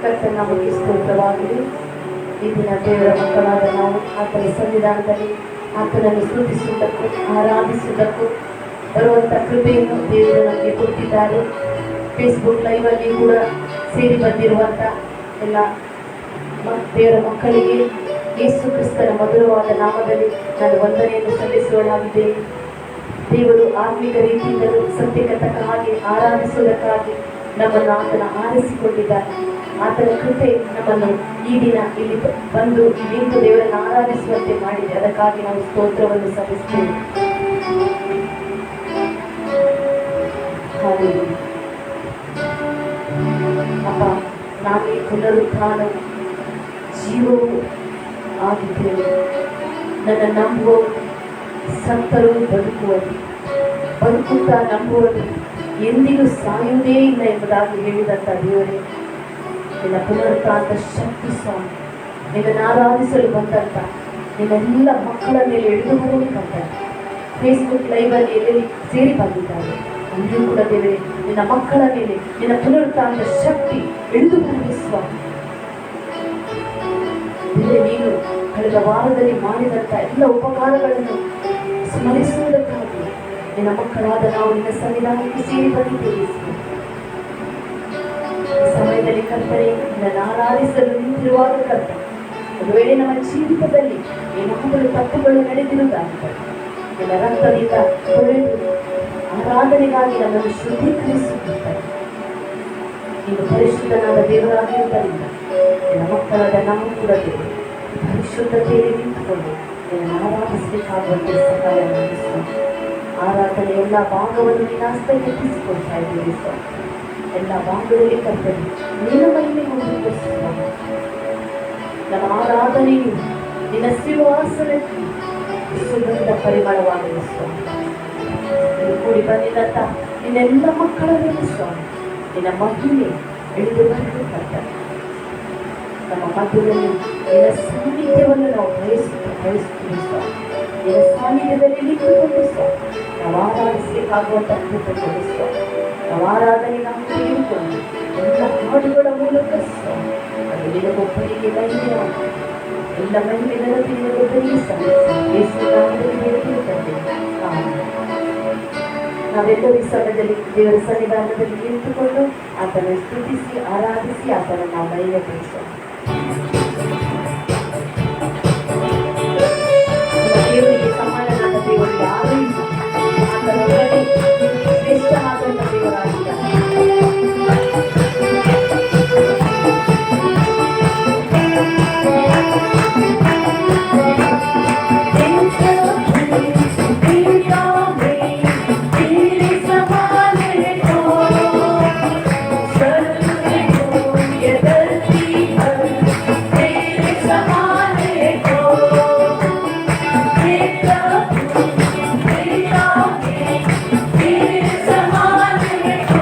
ಕರ್ತನ ನಾಮಕ್ಕೆ ಸ್ತೋತ್ರವಾಗಲಿ. ಈ ದಿನ ದೇವರ ಮಕ್ಕಳಾದ ನಾವು ಆತನ ಸನ್ನಿಧಾನದಲ್ಲಿ ಆತನನ್ನು ಸ್ತುತಿಸುವುದಕ್ಕೂ ಆರಾಧಿಸುವುದಕ್ಕೂ ಬರುವಂಥ ಕೃಪೆಯನ್ನು ದೇವರು ನಮಗೆ ಕೊಟ್ಟಿದ್ದಾರೆ. ಫೇಸ್ಬುಕ್ ಲೈವಲ್ಲಿ ಕೂಡ ಸೇರಿ ಬಂದಿರುವಂಥ ಎಲ್ಲ ದೇವರ ಮಕ್ಕಳಿಗೆ ಯೇಸು ಕ್ರಿಸ್ತನ ಮಧುರವಾದ ನಾಮದಲ್ಲಿ ನಾನು ವಂದನೆಯನ್ನು ಸಲ್ಲಿಸುವಳಾಗಿದ್ದೇನೆ. ದೇವರು ಆತ್ಮಿಕ ರೀತಿಯಿಂದಲೂ ಸತ್ಯಕ್ಕೆ ತಕ್ಕ ಹಾಗೆ ಆರಾಧಿಸುವುದಕ್ಕಾಗಿ ನಮ್ಮನ್ನು ಆತನ ಆರಿಸಿಕೊಂಡಿದ್ದಾನೆ. ಆತನ ಕೃಪೆ ನಮ್ಮನ್ನು ಈ ದಿನ ಇಲ್ಲಿ ಬಂದು ನಿಂತು ದೇವರನ್ನು ಆರಾಧಿಸುವಂತೆ ಮಾಡಿದೆ. ಅದಕ್ಕಾಗಿ ನಾವು ಸ್ತೋತ್ರವನ್ನು ಸಲ್ಲಿಸ್ತೇವೆ. ಅಪ್ಪ, ನಾವೇ ಪುನರುತ್ಥಾನ ಜೀವವು ಆಗಿದ್ದೇವೆ. ನನ್ನ ನಂಬುವವರು ಸತ್ತರೂ ಬದುಕುವರು, ಬದುಕುತ್ತಾ ನಂಬುವರು ಎಂದಿಗೂ ಸಾಯುವುದೇ ಇಲ್ಲ ಎಂಬುದಾಗಿ ಹೇಳಿದಂಥ ದೇವರೇ, ನಿನ್ನ ಪುನರುತ್ಥಾನದ ಶಕ್ತಿ ಸ್ವಾಮಿ, ನಿನ್ನನ್ನು ಆರಾಧಿಸಲು ಬಂದಂಥ ನಿನ್ನೆಲ್ಲ ಮಕ್ಕಳ ಮೇಲೆ ಎಳೆದು ಬರಬೇಕಂತ ಫೇಸ್ಬುಕ್ ಲೈವಲ್ಲಿ ಎಲ್ಲೆಲ್ಲಿ ಸೇರಿ ಬಂದಿದ್ದಾರೆ. ಅಲ್ಲಿಯೂ ಕೂಡ ದೇವರೇ, ನಿನ್ನ ಮಕ್ಕಳ ಮೇಲೆ ನಿನ್ನ ಪುನರುತ್ಥಾನದ ಶಕ್ತಿ ಎಳೆದು ಬರಲಿ ಸ್ವಾಮಿ. ನೀನು ಕಳೆದ ವಾರದಲ್ಲಿ ಮಾಡಿದಂಥ ಎಲ್ಲ ಉಪಕಾರಗಳನ್ನು ಸ್ಮರಿಸುವುದಕ್ಕಾಗಿ ನಿನ್ನ ಮಕ್ಕಳಾದ ನಾವು ನಿನ್ನ ಸನ್ನಿಧಾನಕ್ಕೆ ಸೇರಿ ಬಂದಿದ್ದೇವೆ. ಈ ಸಮಯದಲ್ಲಿ ಕರ್ತನೆ, ನಿನ್ನನ್ನು ಆರಾಧಿಸಲು ನಿಂತಿರುವಾಗ ಕರ್ತ, ಒಂದು ವೇಳೆ ನಮ್ಮ ಜೀವಿತದಲ್ಲಿ ಏನಾದರೂ ತಪ್ಪುಗಳು ನಡೆದಿರುವುದಾಗಿದೆ, ನಿನ್ನ ರಕ್ತದಿಂದ ತೊಳೆದು ಆರಾಧನೆಗಾಗಿ ನನ್ನನ್ನು ಶುದ್ಧೀಕರಿಸುತ್ತಾರೆ. ನೀನು ಪರಿಶುದ್ಧನಾದ ದೇವರಾಗಿರುವುದರಿಂದ ನಿನ್ನ ಮಕ್ಕಳಾದ ನಾವು ಕೂಡ ದೇವರು ಪರಿಶುದ್ಧತೆಯಲ್ಲಿ ನಿಂತುಕೊಂಡು ನಿನ್ನನ್ನು ಆರಾಧಿಸಬೇಕಾಗುವಂತೆ ಸಹಾಯ ಮಾಡಿಸುವ. ಆರಾಧನೆ ಎಲ್ಲ ಭಾಗವನ್ನು ನಿನ್ನ ಹಸ್ತಕ್ಕೆ ಎತ್ತಿಸಿಕೊಳ್ತಾ ಇದ್ದೀವಿ ಸ್ವಾಮಿ. ಎಲ್ಲ ಭಾಗದಲ್ಲಿ ಕರ್ತನೆ ನಿನ್ನ ಮಹಿಮೆ ಹೊಂದಿಸುವ. ನಮ್ಮ ಆರಾಧನೆಯು ನಿನ್ನ ಸಿಂಹಾಸನಕ್ಕೆ ಸುಗಂಧ ಪರಿಮಳವಾಗಲಿ ಸ್ವಾಮಿ. ನೀನು ಕೂಡಿ ಬಂದಿದ್ದಂಥ ನಿನ್ನೆಲ್ಲ ಮಕ್ಕಳ ಮೇಲೆ ಸ್ವಾಮಿ ನಿನ್ನ ಮಹಿಮೆ ಇಳಿದು ಬರಬೇಕಂತ ನಮ್ಮ ಮಧ್ಯದಲ್ಲಿ ನಿನ್ನ ಸಾನ್ನಿಧ್ಯವನ್ನು ನಾವು ಬಯಸುತ್ತೀವಿ ಸ್ವಾಮಿ. ನಿನ್ನ ಸಾನ್ನಿಧ್ಯದಲ್ಲಿ ನಿಂತುಕೊಂಡು ಸ್ವಾಮಿ ನಾವು ಆರಾಧಿಸಬೇಕಾಗುವಂಥ ಕೃಪೆ ಕೊಡಿ ಸ್ವಾಮಿ. ನಾವು ಆರಾಧನೆ ನಾವು ತೆಗೆದುಕೊಂಡು ಎಲ್ಲ ಹಾಡುಗಳ ಮೂಲಕ ಸ್ವಾಮಿ ಅದು ನಿನಗೊಬ್ಬರಿಗೆ ಮಹಿಮೆಯಾಗಿ ಎಲ್ಲ ಮಹಿಮೆಗಳನ್ನು ನಿನಗೊಬ್ಬರಿಗೆ ನಾವೆಲ್ಲರೂ ಈ ಸಮಯದಲ್ಲಿ ದೇವರ ಸನ್ನಿಧಾನದಲ್ಲಿ ನಿಂತುಕೊಂಡು ಆತನ ಸ್ತುತಿಸಿ ಆರಾಧಿಸಿ ಆತನ ನಾವು ಮಹಿಮೆಪಡಿಸೋಣ. ದೇವರಿಗೆ ಸಮಾನನಾದ ದೇವರು ಯಾರೂ ಇಲ್ಲ. ಆತನೊಳಗೆ ಶ್ರೇಷ್ಠನಾದಂಥ ದೇವರಾಗಿದ್ದಾನೆ. Samaria.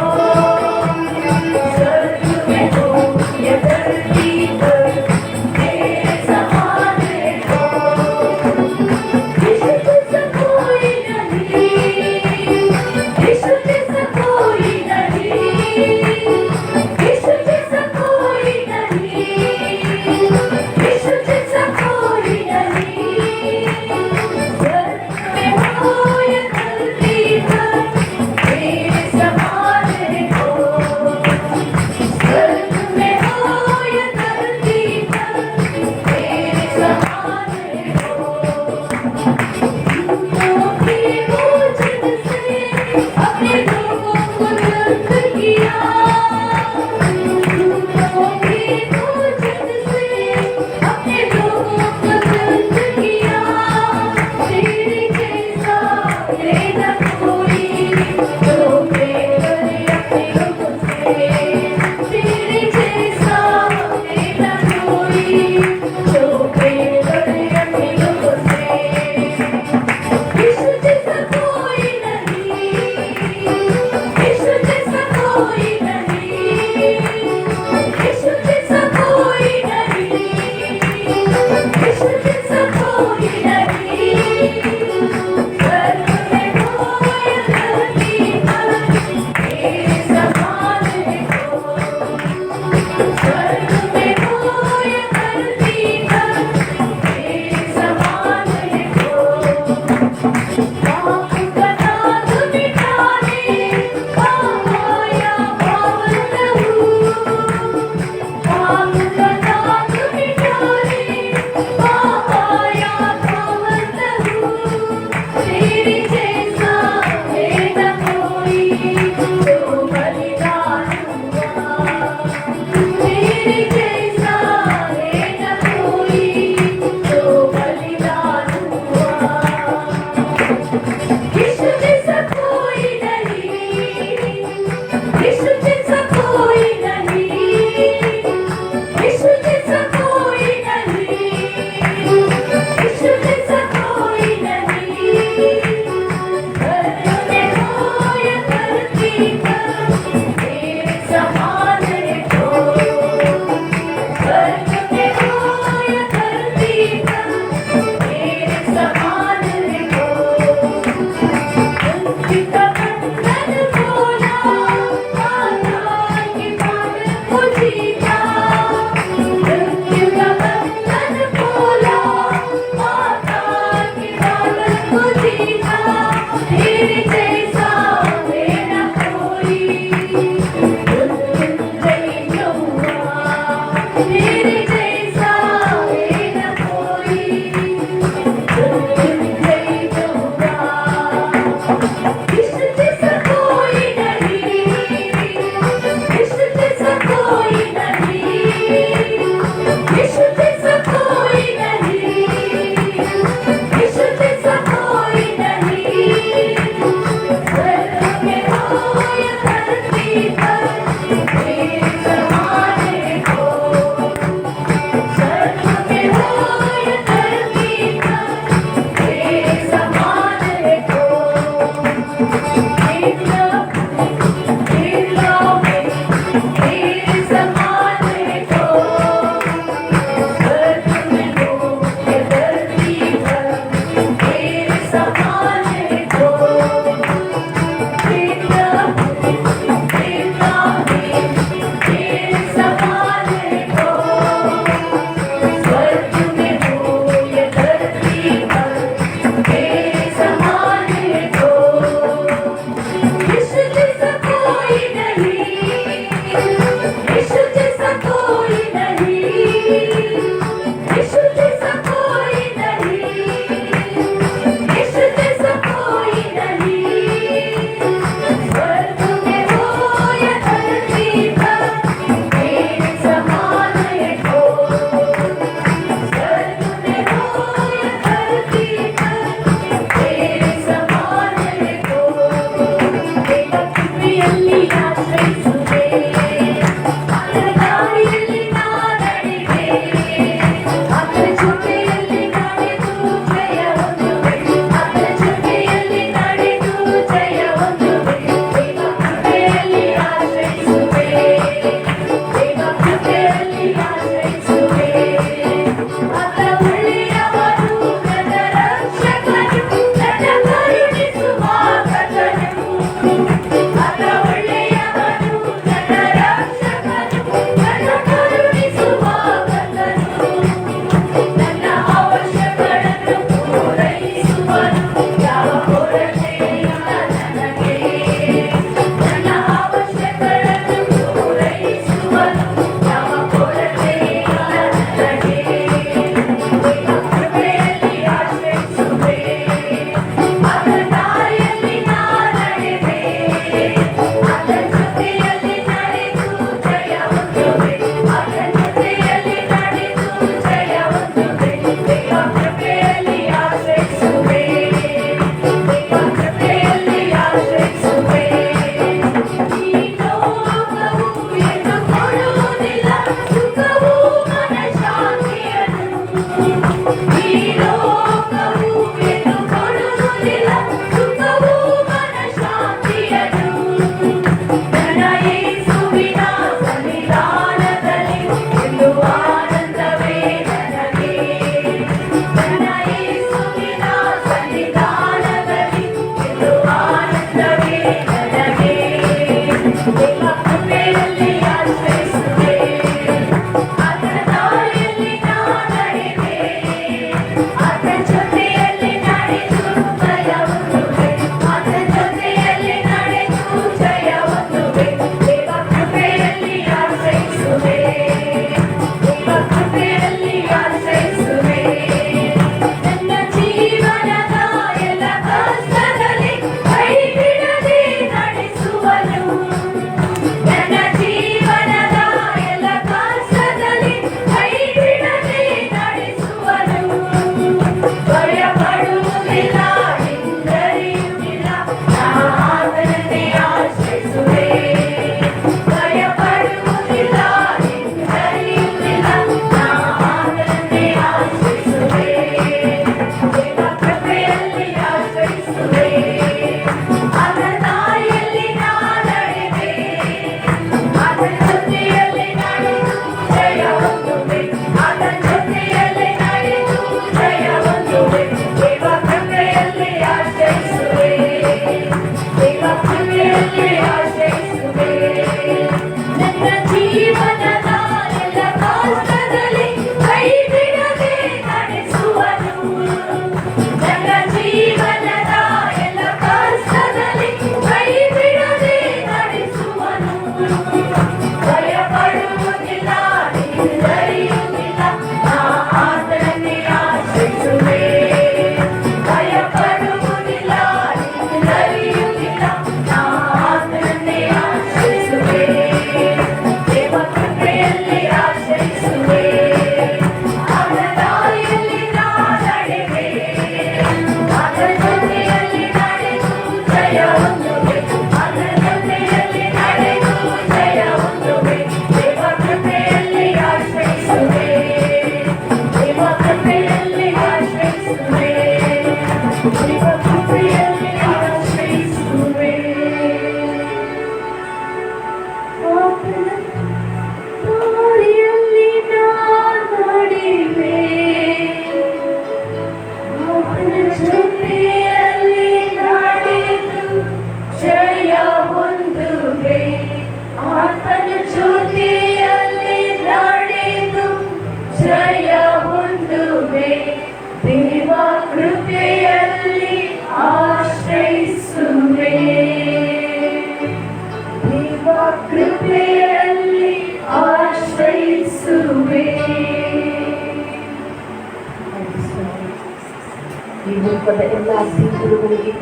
ಲೋಕದ ಎಲ್ಲ ದೇವರುಗಳಿಗೆ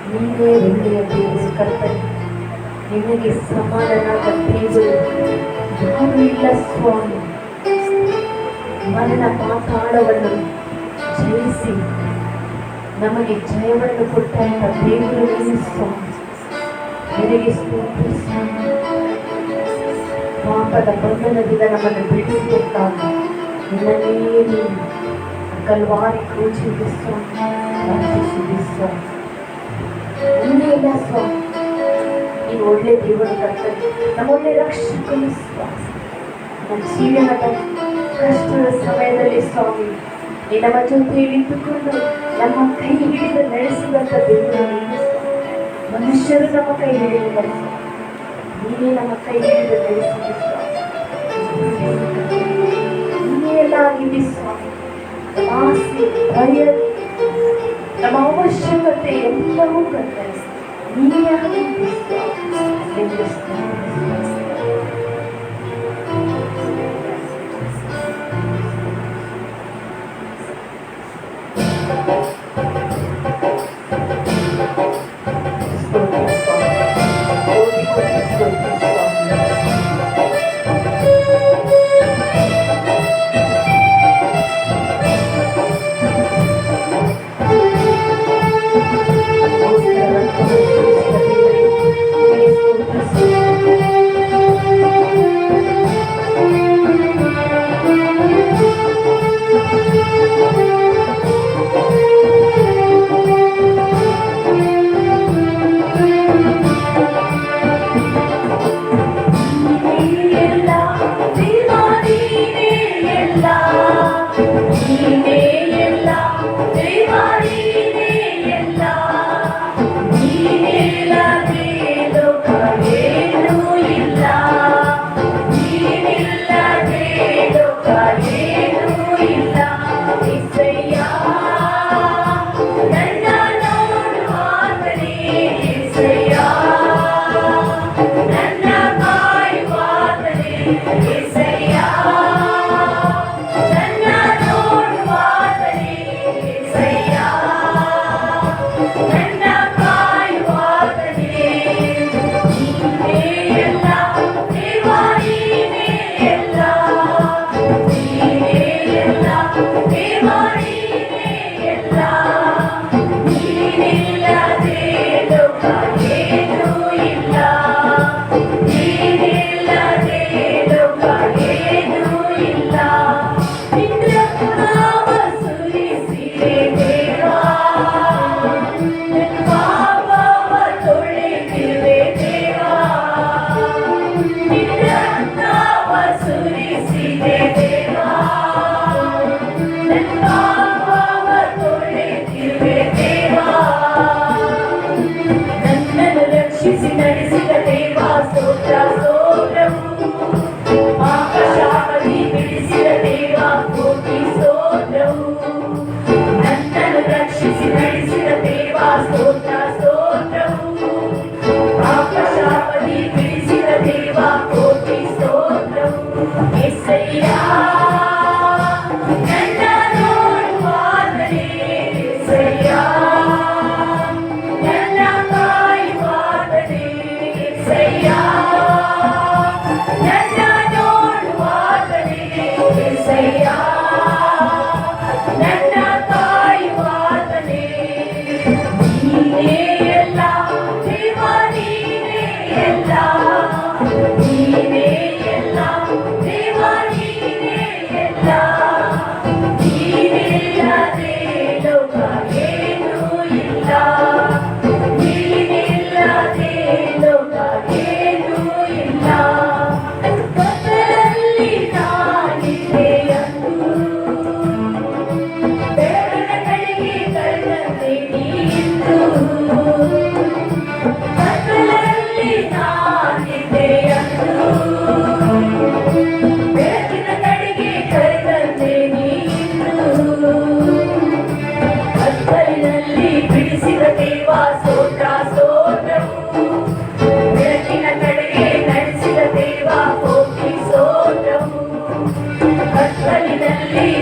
ನೀವೇ ಒಳ್ಳೆಯ ದೇವರು ಕರ್ತನೆ. ನಿನಗೆ ಸಮಾನನಾದ ದೇವರು ಯಾರೂ ಇಲ್ಲ ಸ್ವಾಮಿ. ಮರಣ ಪಾತಾಳವನ್ನು ಜಯಿಸಿ ನಮಗೆ ಜಯವನ್ನು ಕೊಟ್ಟಂತ ದೇವರು ನೀನು ಸ್ವಾಮಿ. ನಿನಗೆ ಸ್ತೋತ್ರ ಸ್ವಾಮಿ. ಪಾಪದ ಬಂಧನದಿಂದ ನಮ್ಮನ್ನು ಬಿಡಿಸಬೇಕಾಗಿ ನಿನ್ನನ್ನೇ ನೀನು ಕಲ್ವಾರಿ ಕ್ರೂಚಿಗೆ ಸ್ವಾಮಿ ಅರ್ಪಿಸಿದೆ ಸ್ವಾಮಿ. ಒಂದೇ ಇಲ್ಲ ಸ್ವಾಮಿ, ನೀನು ಒಳ್ಳೆ ದೇವರು ಕರ್ತನೆ, ನಮ್ಮ ಒಳ್ಳೆ ರಕ್ಷಕನು ಸ್ವಾಮಿ. ನಮ್ಮ ಜೀವನದ ಕಷ್ಟದ ಸಮಯದಲ್ಲಿ ಸ್ವಾಮಿ ನೀ ನಮ್ಮ ಜೊತೆ ಇಳಿದುಕೊಂಡು ನಮ್ಮ ಕೈ ಹಿಡಿದು ನಡೆಸಿದಂಥ ದೇವರು ನೀನು ಸ್ವಾಮಿ. ಮನುಷ್ಯರು ನಮ್ಮ ಕೈ ಹಿಡಿಯುವುದಲ್ಲ, ನೀನೇ ನಮ್ಮ ಕೈ ಹಿಡಿದು ನಡೆಸಿದೆ ಸ್ವಾಮಿ. ನೀನೇ ಎಲ್ಲ ಆಗಿದೆ ಸ್ವಾಮಿ. ಆಸೆ, ಭಯ, ನಮ್ಮ ಅವಶ್ಯಕತೆ ಎಲ್ಲವೂ ಕರ್ತನೆ ನೀನೇ ಆಗಿದೆ ಸ್ವಾಮಿ.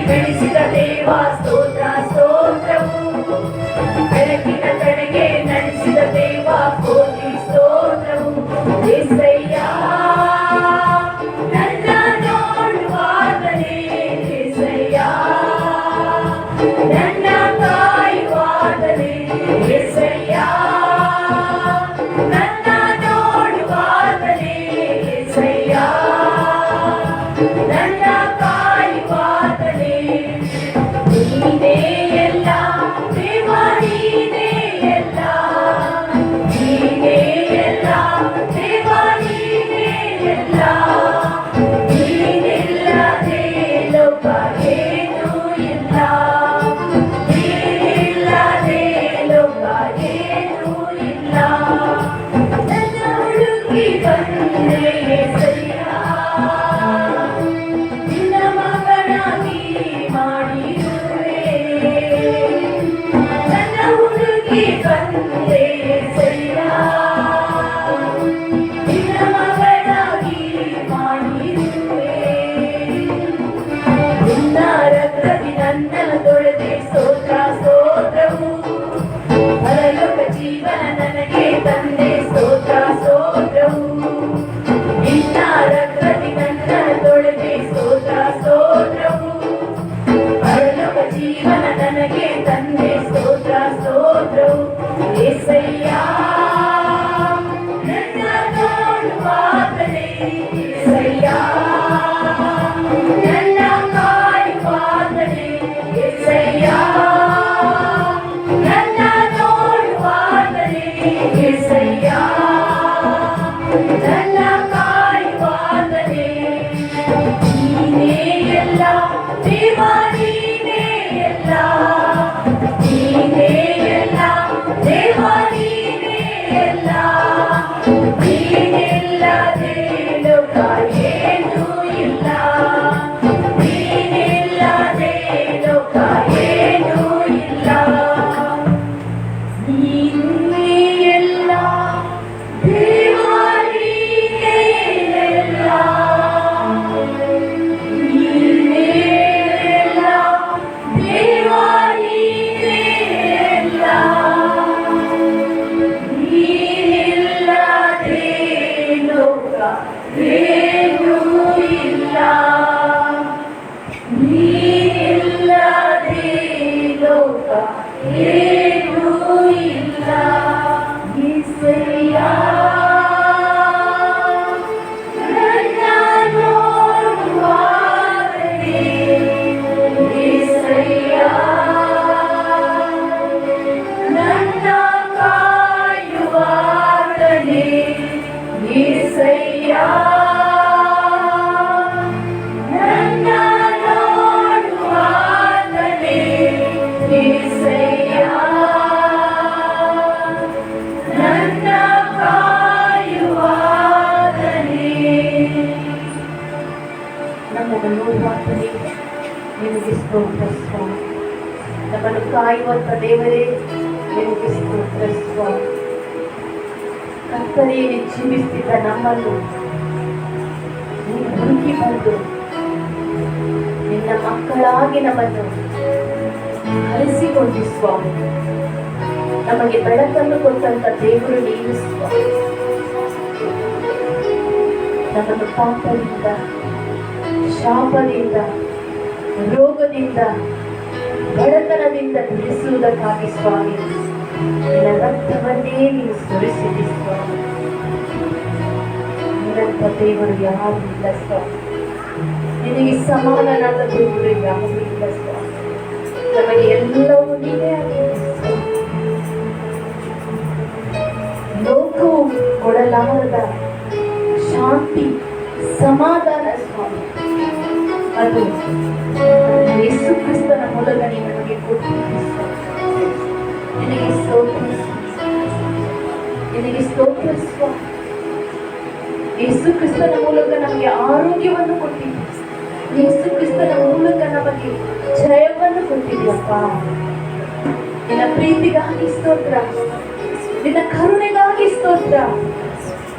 ಬೆಳೆಸಿದ ದೇವ ಸ್ತೋತ್ರ ಸ್ತೋತ್ರ ನಿಮಗೆ ಸ್ತೋತ್ರ ಸ್ವಾಮಿ. ನಮ್ಮನ್ನು ಕಾಯುವಂತ ದೇವರೇ ನಿಮಗೆ ಸ್ತೋತ್ರ ಸ್ವಾಮಿ. ಕತ್ತಲೆಯಲ್ಲಿ ಜೀವಿಸ್ತಿದ್ದ ನಮ್ಮನ್ನು ನೀನು ಹುಡುಕಿ ಬಂದು ನಿನ್ನ ಮಕ್ಕಳಾಗಿ ನಮ್ಮನ್ನು ಹರಿಸಿಕೊಂಡು ಸ್ವಾಮಿ. ನಮಗೆ ಬೆಳಕನ್ನು ಕೊಟ್ಟಂತ ದೇವರು ನೀನು ಸ್ವಾಮಿ. ನಮ್ಮನ್ನು ಪಾಪದಿಂದ, ಶಾಪದಿಂದ, ರೋಗದಿಂದ, ಬಡತನದಿಂದ ಬಿಡಿಸುವುದಕ್ಕಾಗಿ ಸ್ವಾಮಿ ನಿನ್ನ ರಕ್ತವನ್ನೇ ನೀನು ಸುರಿಸಿದಿ ಸ್ವಾಮಿ. ನಿನ್ನಂತ ದೇವರು ಯಾರು ಇಲ್ಲ ಸ್ವಾಮಿ. ನಿನಗೆ ಸಮಾನನಾದ ದೇವರು ಯಾರು ಇಲ್ಲ ಸ್ವಾಮಿ. ನಮಗೆ ಎಲ್ಲವೂ ನೀನೇ ಆಗಿದೆ ಸ್ವಾಮಿ. ಲೋಕವು ಕೊಡಲಾರದ ಶಾಂತಿ, ಸಮಾಧಾನ ಸ್ವಾಮಿ, ಅದು ಯೇಸು ಕ್ರಿಸ್ತನ ಮೂಲಕ ನೀನು ನಮಗೆ ಕೊಟ್ಟಿದ್ದೀಯ ಸ್ವಾಮಿ. ನಿನಗೆ ಸ್ತೋತ್ರ, ನಿನಗೆ ಸ್ತೋತ್ರ ಸ್ವಾಮಿ. ಯೇಸು ಕ್ರಿಸ್ತನ ಮೂಲಕ ನಮಗೆ ಆರೋಗ್ಯವನ್ನು ಕೊಟ್ಟಿದ್ದೀಯ. ಯೇಸು ಕ್ರಿಸ್ತನ ಮೂಲಕ ನಮಗೆ ಜಯವನ್ನು ಕೊಟ್ಟಿದ್ದೀಯಪ್ಪ. ನಿನ್ನ ಪ್ರೀತಿಗಾಗಿ ಸ್ತೋತ್ರ, ನಿನ್ನ ಕರುಣೆಗಾಗಿ ಸ್ತೋತ್ರ,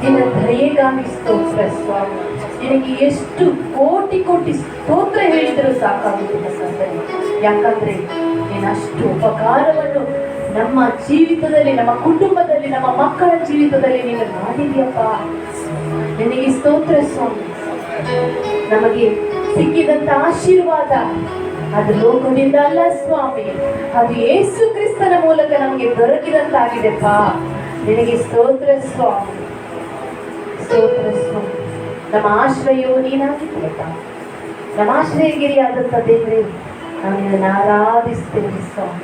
ನಿನ್ನ ದಯೆಗಾಗಿ ಸ್ತೋತ್ರ ಸ್ವಾಮಿ. ನಿನಗೆ ಎಷ್ಟು ಕೋಟಿ ಕೋಟಿ ಸ್ತೋತ್ರ ಹೇಳಿದರೂ ಸಾಕಾಗುತ್ತಿಲ್ಲ ಸಂತನೆ. ಯಾಕಂದ್ರೆ ನೀನು ಅಷ್ಟು ಉಪಕಾರವನ್ನು ನಮ್ಮ ಜೀವಿತದಲ್ಲಿ, ನಮ್ಮ ಕುಟುಂಬದಲ್ಲಿ, ನಮ್ಮ ಮಕ್ಕಳ ಜೀವಿತದಲ್ಲಿ ನೀನು ಮಾಡಿದೆಯಪ್ಪ. ನಿನಗೆ ಸ್ತೋತ್ರ ಸ್ವಾಮಿ. ನಮಗೆ ಸಿಕ್ಕಿದಂತ ಆಶೀರ್ವಾದ ಅದು ಲೋಕದಿಂದ ಅಲ್ಲ ಸ್ವಾಮಿ, ಅದು ಯೇಸು ಕ್ರಿಸ್ತನ ಮೂಲಕ ನಮಗೆ ದೊರಕಿದಂತಾಗಿದೆಪ್ಪ. ನಿನಗೆ ಸ್ತೋತ್ರ ಸ್ವಾಮಿ, ಸ್ತೋತ್ರ ಸ್ವಾಮಿ. ನಮ್ಮ ಆಶ್ರಯವು ನೀನಾಗಿದ್ದೀಯಪ್ಪ. ನಮ್ಮ ಆಶ್ರಯಗಿರಿಯಾದಂಥ ದೇವರೇ, ನಾವು ನಿನ್ನನ್ನು ಆರಾಧಿಸ್ತೇವೆ ಸ್ವಾಮಿ.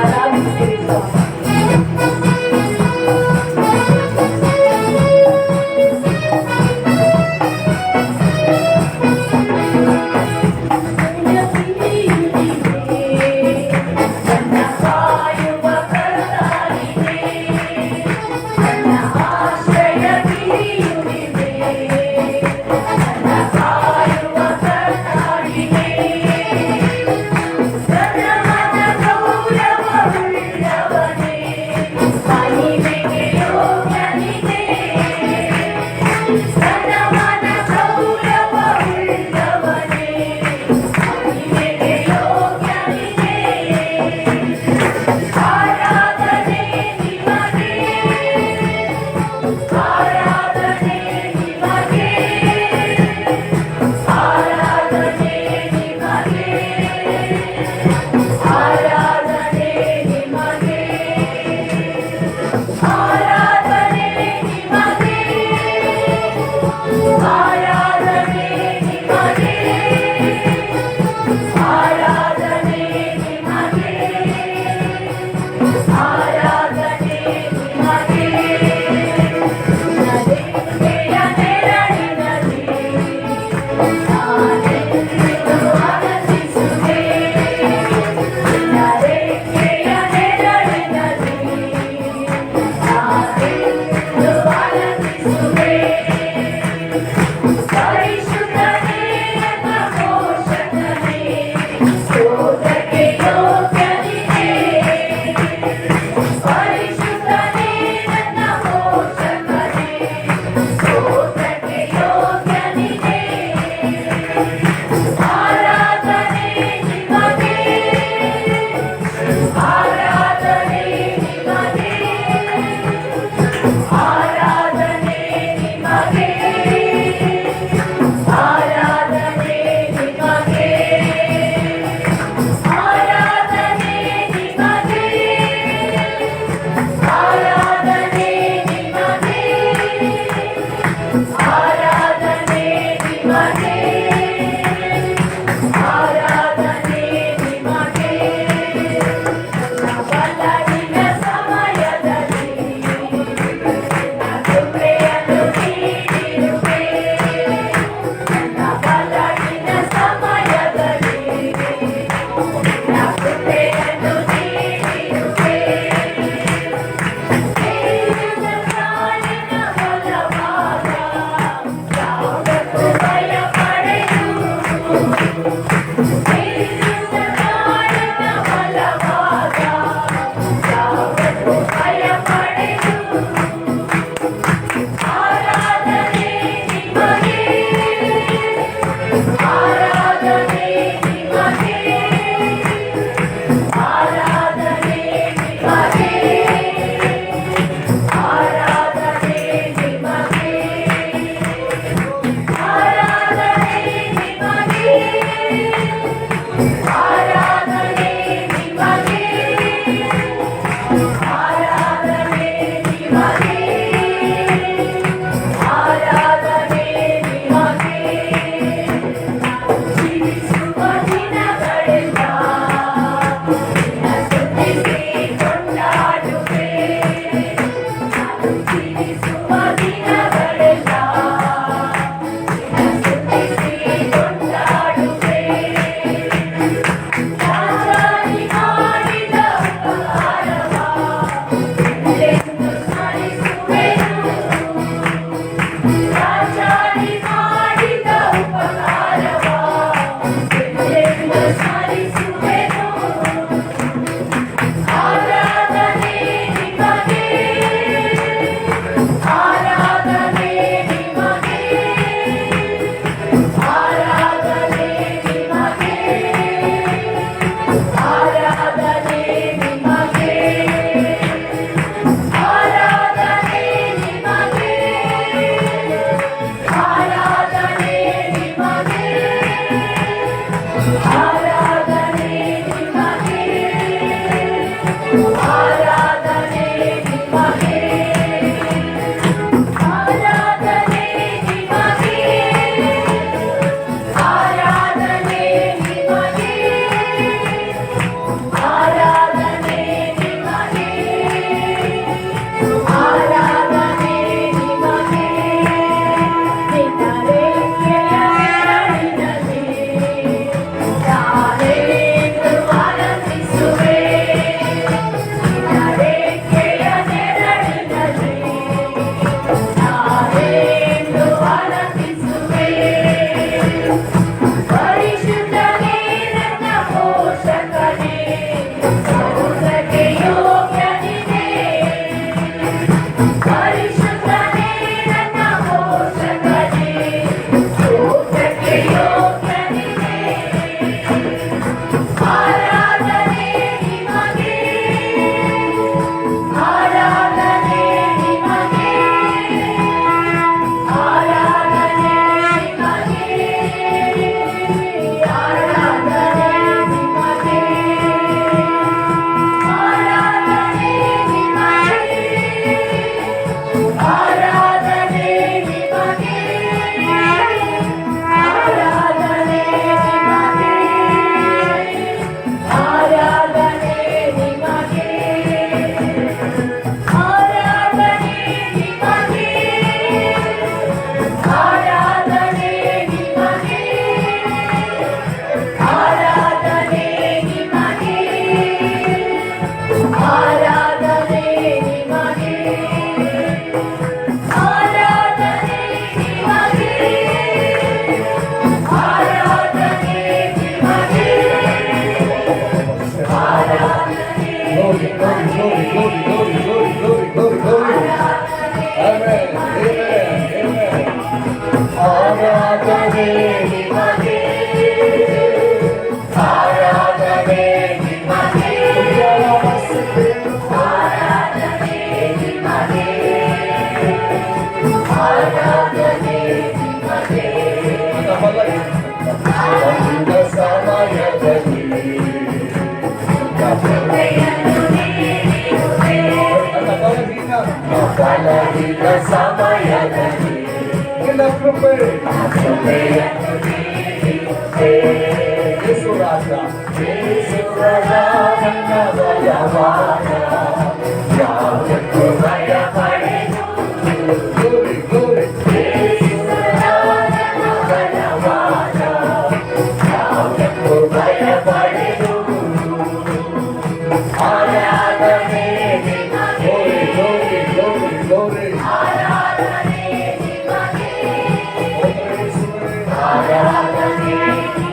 ಆರಾಧಿಸ್ತೇವೆ ಸ್ವಾಮಿ. ನನ್ನ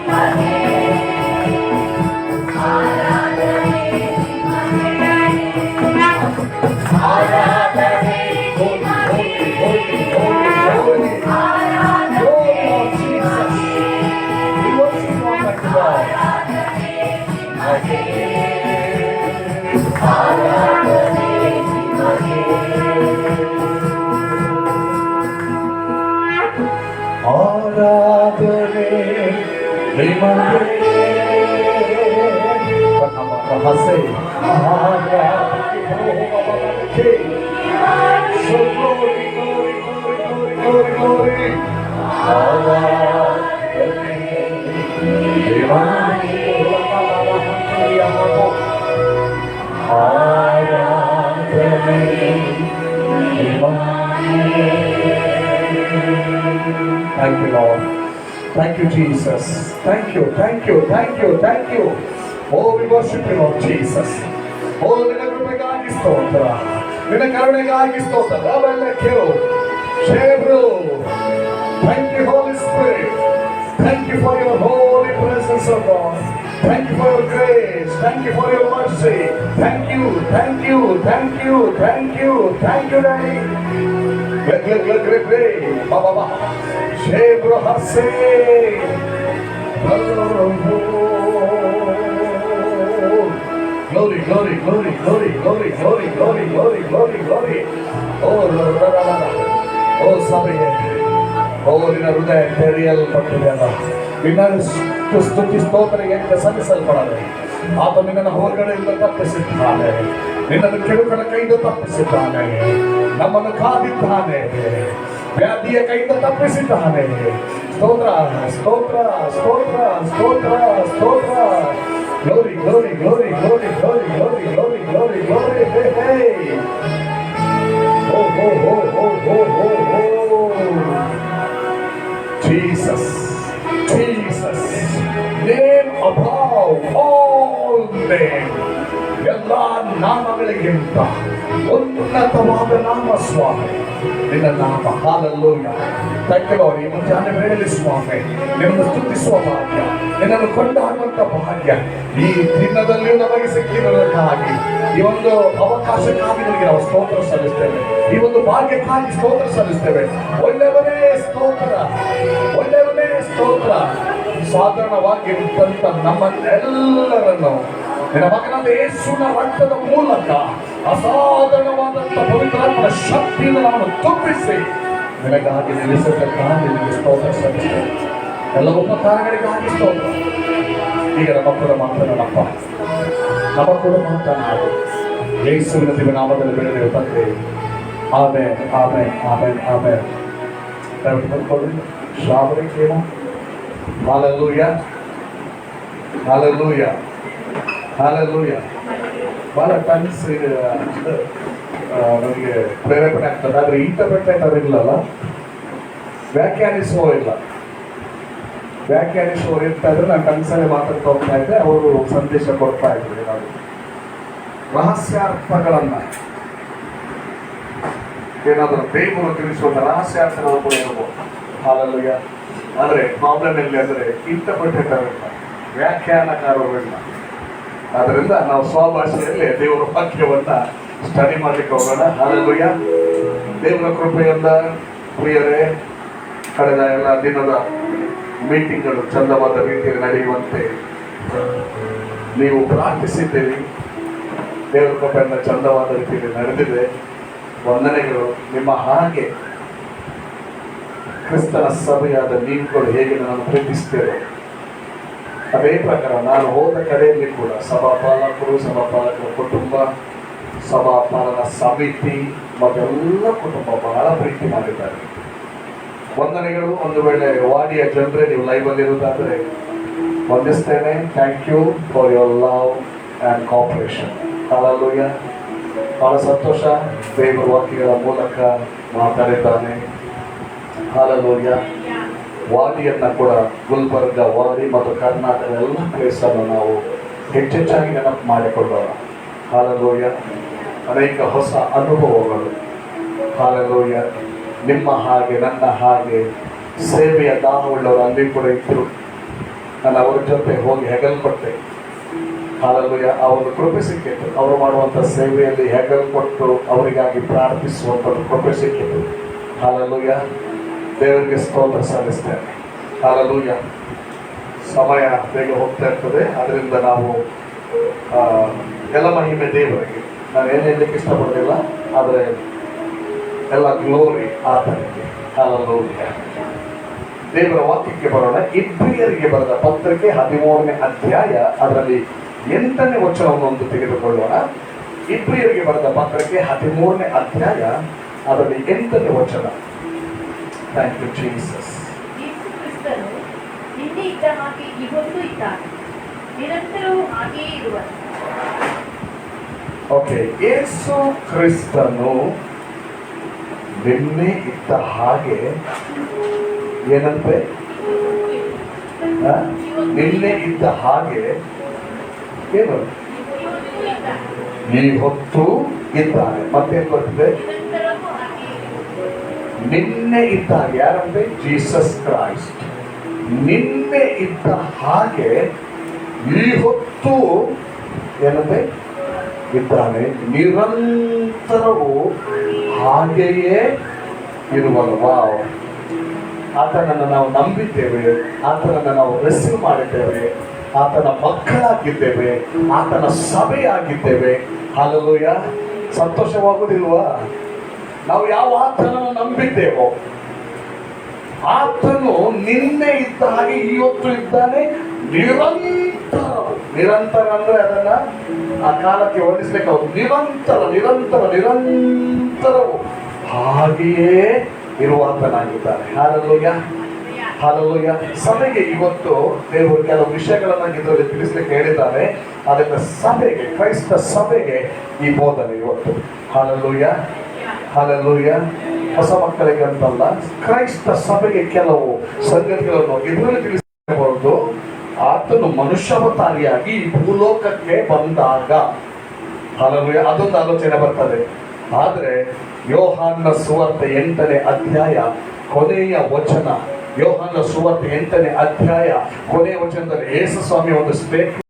Aradhane, ಆರಾಧನೆ ನಿಮಗೆ ಹಸೆ Thank you, Lord. Thank you, Jesus. Thank you, thank you, thank you, thank you. Oh, we worship you, Lord Jesus. Oh, ನಿನ್ನ ಕೃಪೆಗಾಗಿ ಸ್ತೋತ್ರ, ನಿನ್ನ ಕರುಣೆಗಾಗಿ ಸ್ತೋತ್ರ. ನಾವೆಲ್ಲ ಕೇಳು, ಶೇಬ್ರು. Thank you, Holy Spirit. Thank you for your holy presence, O God. Thank you for your grace. Thank you for your mercy. Thank you, thank you, thank you, thank you, thank you, Daddy. Baba, Shebro Hase. Glory, glory, glory, glory, glory, glory, glory, glory, glory, glory. Oh, oh, Sabiye. Oh, ನಿನ್ನ ಹೃದಯ ತೆರೆಯಲ್ಪಟ್ಟಿದೆ ಅಲ್ಲ, ನಿನ್ನಷ್ಟು ಸ್ತುತಿ ಸ್ತೋತ್ರ ಎಂತ ಸಲ್ಲಿಸಲ್ಪಡದೆ. ಆತ ನಿನ್ನನ್ನು ಹೊರಗಡೆಯಿಂದ ತಪ್ಪಿಸಿದ್ದಾನೆ, ನಿನ್ನನ್ನು ಕೆಡುಕನ ಕೈಯಿಂದ ತಪ್ಪಿಸಿದ್ದಾನೆ, ನಮ್ಮನ್ನು ಕಾದಿದ್ದಾನೆ, ವ್ಯಾಧಿಯ ಕೈಯಿಂದ ತಪ್ಪಿಸಿದ್ದಾನೆ. ಸ್ತೋತ್ರ ಸ್ತೋತ್ರ ಸ್ತೋತ್ರ ಸ್ತೋತ್ರ ಸ್ತೋತ್ರ. Glory glory glory glory glory glory glory glory glory. ಹೇ ಹೇ ಹೋ ಹೋ ಹೋ ಹೋ ಹೋ ಹೋ ಹೋ. Jesus, Jesus, name above all name. ಎಲ್ಲ ನಾಮಗಳಿಗಿಂತ ಉನ್ನತವಾದ ನಾಮ ಸ್ವಾಮಿ ನಿನ್ನ ನಾಮ. ಹಾಲೆಲೂಯಾ. Thank you Lord. ಈ ಮುಂಜಾನೆ ವೇಳೆಯಲ್ಲಿ ಸ್ವಾಮಿ ನಿನ್ನನ್ನು ಸ್ತುತಿಸುವ ಭಾಗ್ಯ, ನಿನ್ನನ್ನು ಕೊಂಡಾಡುವಂತ ಭಾಗ್ಯ ಈ ದಿನದಲ್ಲಿಯೂ ನಮಗೆ ಸಿಕ್ಕಿರುವುದಕ್ಕಾಗಿ, ಈ ಒಂದು ಅವಕಾಶಕ್ಕಾಗಿ ನಿಮಗೆ ನಾವು ಸ್ತೋತ್ರ ಸಲ್ಲಿಸ್ತೇವೆ, ಈ ಒಂದು ಭಾಗ್ಯಕ್ಕಾಗಿ ಸ್ತೋತ್ರ ಸಲ್ಲಿಸ್ತೇವೆ. ಒಳ್ಳೆಯವನೇ ಸ್ತೋತ್ರ, ಒಳ್ಳೆಯವನೇ ಸ್ತೋತ್ರ. ಸಾಧಾರಣವಾಗಿ ನಮ್ಮನ್ನೆಲ್ಲರನ್ನು ನಿನ್ನ ಮಗನಾದ ಯೇಸುವಿನ ರಕ್ತದ ಮೂಲಕ ಅಸಾಧಾರಣವಾದಂಥ ಪವಿತ್ರಾತ್ಮನ ಶಕ್ತಿಯಿಂದ ನಮ್ಮನ್ನು ತುಂಬಿಸಿ ನಿನಗಾಗಿ ನಿಲ್ಲಿಸತಕ್ಕಾಗಿ ನಿನಗೆ ಸ್ತೋತ್ರ ಸಲ್ಲಿಸ್ತೇವೆ. ಎಲ್ಲ ಉಪಕಾರಗಳಿಗಾಗಿ ಸ್ತೋತ್ರ. ಈಗ ನಮ್ಮ ಕೂಡ ಮಾತನಾಡಪ್ಪ, ನಮ್ಮ ಕೂಡ ಮಾತನಾಡು. ಯೇಸುವಿನ ದಿವ್ಯನಾಮದಲ್ಲಿ ಬೇಡದೇವು ತಂದೆ. Amen, amen, amen, amen. ದಯವಿಟ್ಟು ಬಂದ್ಕೊಳ್ಳಿ. ಶ್ರಾವಣಿ ಕೇಮ. Hallelujah, hallelujah, hallelujah. ಭಾಳ ಟೈಮ್ಸ್ ನನಗೆ ಪ್ರೇರೇಪಣೆ ಆಗ್ತದೆ, ಆದರೆ ಇಂಟರ್ಪ್ರಿಟೇಟ್ ಇಲ್ಲಲ್ಲ, ವ್ಯಾಖ್ಯಾನಿಸುವ ಇಲ್ಲ. ವ್ಯಾಖ್ಯಾನಿಸುವ ಇರ್ತಾಯಿದ್ರೆ ನಾನು ಕನಸಲ್ಲಿ ಮಾತಾಡ್ತಾ ಹೋಗ್ತಾ ಇದ್ದೆ, ಅವರು ಸಂದೇಶ ಕೊಡ್ತಾ ಇದ್ರು. ಏನಾದ್ರು ರಹಸ್ಯಾರ್ಥಗಳನ್ನು ಏನಾದರೂ ದೇವರು ತಿಳಿಸುವಂಥ ರಹಸ್ಯಾರ್ಥಗಳು ಕೂಡ ಇರ್ಬೋದು. ಹಾಲೆಲೂಯಾ. ಆದರೆ ಪ್ರಾಬ್ಲಮ್ ಎಲ್ಲಿ ಅಂದರೆ ಇಂಟರ್ಪ್ರಿಟೇಟರ್ ಇಲ್ಲ, ವ್ಯಾಖ್ಯಾನಕಾರರು ಇಲ್ಲ. ಆದ್ದರಿಂದ ನಾವು ಸ್ವಭಾಷೆಯಲ್ಲಿ ದೇವರ ವಾಕ್ಯವನ್ನ ಸ್ಟಡಿ ಮಾಡಲಿಕ್ಕೆ ಹೋಗೋಣ. ಹಾಲೆಲೂಯಾ. ದೇವರ ಕೃಪೆಯಿಂದ ಪ್ರಿಯರೇ, ಕಳೆದ ಎಲ್ಲ ದಿನದ ಮೀಟಿಂಗ್ಗಳು ಚಂದವಾದ ರೀತಿಯಲ್ಲಿ ನಡೆಯುವಂತೆ ನೀವು ಪ್ರಾರ್ಥಿಸಿದ್ದೀರಿ. ದೇವರ ಕೃಪೆಯಿಂದ ಚಂದವಾದ ರೀತಿಯಲ್ಲಿ ನಡೆದಿದೆ. ವಂದನೆಗಳು. ನಿಮ್ಮ ಹಾಗೆ ಕ್ರಿಸ್ತನ ಸಭೆಯಾದ ನೀವುಗಳು ಹೇಗೆ ನಾನು ಪ್ರೀತಿಸ್ತೇವೆ, ಅದೇ ಪ್ರಕಾರ ನಾನು ಹೋದ ಕಡೆಯಲ್ಲಿ ಕೂಡ ಸಭಾಪಾಲಕರು, ಸಭಾಪಾಲಕರ ಕುಟುಂಬ, ಸಭಾಪಾಲನ ಸಮಿತಿ ಮತ್ತೆಲ್ಲ ಕುಟುಂಬ ಬಹಳ ಪ್ರೀತಿ ಮಾಡಿದ್ದಾರೆ. ವಂದನೆಗಳು. ಒಂದು ವೇಳೆ ವಾಡಿಯ ಜನರೇ ನೀವು ಲೈವಲ್ಲಿ ಇರುವುದಾದರೆ ವಂದಿಸ್ತೇನೆ. Thank you for your love and cooperation. Hallelujah. ಬಹಳ ಸಂತೋಷ. ದೇವರ ವಾಕ್ಯಗಳ ಮೂಲಕ ಮಾತಾಡಿದ್ದಾನೆ. ಹಾಲೆಲೂಯಾ. ವಾಡಿಯನ್ನ ಕೂಡ ಗುಲ್ಬರ್ಗ, ವಾಡಿ ಮತ್ತು ಕರ್ನಾಟಕ ಎಲ್ಲ ಪ್ಲೇಸನ್ನು ನಾವು ಹೆಚ್ಚೆಚ್ಚಾಗಿ ನೆನಪು ಮಾಡಿಕೊಳ್ಳೋಣ. ಹಾಲೆಲೂಯಾ. ಅನೇಕ ಹೊಸ ಅನುಭವಗಳು. ಹಾಲೆಲೂಯಾ. ನಿಮ್ಮ ಹಾಗೆ ನನ್ನ ಹಾಗೆ ಸೇವೆಯ ದಾನವುಳ್ಳವರು ಅಲ್ಲಿ ಕೂಡ ಇದ್ದರು. ನಾನು ಅವರ ಜೊತೆ ಹೋಗಿ ಹೆಗಲ್ಪಟ್ಟೆ. ಹಾಲೆಲೂಯಾ. ಆ ಒಂದು ಕೃಪೆ ಸಿಕ್ಕಿತ್ತು. ಅವರು ಮಾಡುವಂಥ ಸೇವೆಯಲ್ಲಿ ಹೆಗಲ್ಪಟ್ಟು ಅವರಿಗಾಗಿ ಪ್ರಾರ್ಥಿಸುವಂಥದ್ದು ಕೃಪೆ ಸಿಕ್ಕಿತ್ತು. ಹಾಲೆಲೂಯಾ. ದೇವರಿಗೆ ಸ್ತೋತ್ರ ಸಲ್ಲಿಸ್ತೇನೆ. ಹಾಲೆಲೂಯಾ. ಸಮಯ ಬೇಗ ಹೋಗ್ತಾ ಇರ್ತದೆ. ಅದರಿಂದ ನಾವು ಎಲ್ಲ ಮಹಿಮೆ ದೇವರಿಗೆ. ನಾನು ಏನು ಹೇಳಲಿಕ್ಕೆ ಇಷ್ಟಪಡಲಿಲ್ಲ, ಆದರೆ ಎಲ್ಲ ಗ್ಲೋರಿ ಆತನಿಗೆ. ಹಲ್ಲೆಲೂಯಾ. ದೇವರ ವಾಕ್ಯಕ್ಕೆ ಬರೋಣ. ಇಬ್ರಿಯರಿಗೆ ಬರೆದ ಪತ್ರಿಕೆ 13ನೇ ಅಧ್ಯಾಯ, ಅದರಲ್ಲಿ 8ನೇ ವಚನವನ್ನು ತೆಗೆದುಕೊಳ್ಳೋಣ. ಇಬ್ರಿಯರಿಗೆ ಬರೆದ ಪತ್ರಿಕೆ 13ನೇ ಅಧ್ಯಾಯ, ಅದರಲ್ಲಿ 8ನೇ ವಚನ. Thank you Jesus. ಯೇಸು ಕ್ರಿಸ್ತನು ನಿನ್ನೆ ಇದ್ದ ಹಾಗೆ ಇವತ್ತು ಇದ್ದಾನೆ, ನಿರಂತರವೂ ಹಾಗೆಯೇ ಇರುವನು. ಓಕೆ, ಯೇಸು ಕ್ರಿಸ್ತನು ನಿನ್ನೆ ಇದ್ದ ಹಾಗೆ ಏನಂತೆ? ನಿನ್ನೆ ಇದ್ದ ಹಾಗೆ ಏನು? ಈ ಹೊತ್ತು ಇದ್ದಾನೆ. ಮತ್ತೇನು ಬರ್ತಿದೆ? ನಿರಂತರವೂ ಹಾಗೆಯೇ ಇರುವನು. ನಿನ್ನೆ ಇದ್ದ ಹಾಗೆ. ಯಾರಂತೆ? Jesus Christ. ನಿನ್ನೆ ಇದ್ದ ಹಾಗೆ ಈ ಹೊತ್ತು ಏನಂತೆ? ಇದ್ದಾನೆ. ನಿರಂತರವೂ ಹಾಗೆಯೇ ಇರುವನು. ವಾವ್. ಆತನನ್ನು ನಾವು ನಂಬಿದ್ದೇವೆ, ಆತನನ್ನು ನಾವು ರಿಸೀವ್ ಮಾಡಿದ್ದೇವೆ, ಆತನ ಮಕ್ಕಳಾಗಿದ್ದೇವೆ, ಆತನ ಸಭೆಯಾಗಿದ್ದೇವೆ. ಹಲ್ಲೆಲೂಯಾ. ಸಂತೋಷವಾಗುವುದಿಲ್ವಾ? ನಾವು ಯಾವ ಆತನನ್ನು ನಂಬಿದ್ದೇವೋ ಆತನು ನಿನ್ನೆ ಇದ್ದ ಹಾಗೆ ಇವತ್ತು ಇದ್ದಾನೆ. ನಿರಂತರ ಅಂದ್ರೆ ಅದನ್ನ ಆ ಕಾಲಕ್ಕೆ ವರ್ಣಿಸ್ಲಿಕ್ಕೆ ನಿರಂತರವು ಹಾಗೆಯೇ ಇರುವಾತನಾಗಿದ್ದಾನೆ. ಹಲ್ಲೆಲೂಯಾ. ಹಲ್ಲೆಲೂಯಾ. ಸಭೆಗೆ ಇವತ್ತು ದೇವರು ಕೆಲವು ವಿಷಯಗಳನ್ನ ಇದರಲ್ಲಿ ತಿಳಿಸ್ಲಿಕ್ಕೆ ಹೇಳಿದ್ದಾರೆ. ಅದಕ್ಕೆ ಸಭೆಗೆ, ಕ್ರೈಸ್ತ ಸಭೆಗೆ ಈ ಬೋಧನೆ ಇವತ್ತು. ಹಲ್ಲೆಲೂಯಾ. ಹಲ್ಲೆಲೂಯಾ. ಹೊಸ ಮಕ್ಕಳಿಗೆ ಅಂತಲ್ಲ, ಕ್ರೈಸ್ತ ಸಭೆಗೆ ಕೆಲವು ಸಂಗತಿಗಳನ್ನು ಇದರಲ್ಲಿ ತಿಳಿಸಬಹುದು. ಆತನು ಮನುಷ್ಯಾವತಾರಿಯಾಗಿ ಭೂಲೋಕಕ್ಕೆ ಬಂದಾಗ, ಹಲ್ಲೆಲೂಯಾ, ಅದೊಂದು ಆಲೋಚನೆ ಬರ್ತದೆ. ಆದರೆ ಯೋಹಾನ ಸುವಾರ್ತೆ 8ನೇ ಅಧ್ಯಾಯ ಕೊನೆಯ ವಚನ, ಯೋಹಾನ ಸುವಾರ್ತೆ 8ನೇ ಅಧ್ಯಾಯ ಕೊನೆಯ ವಚನದಲ್ಲಿ ಯೇಸು ಸ್ವಾಮಿ ಒಂದು ಸ್ಟೇಟ್ಮೆಂಟ್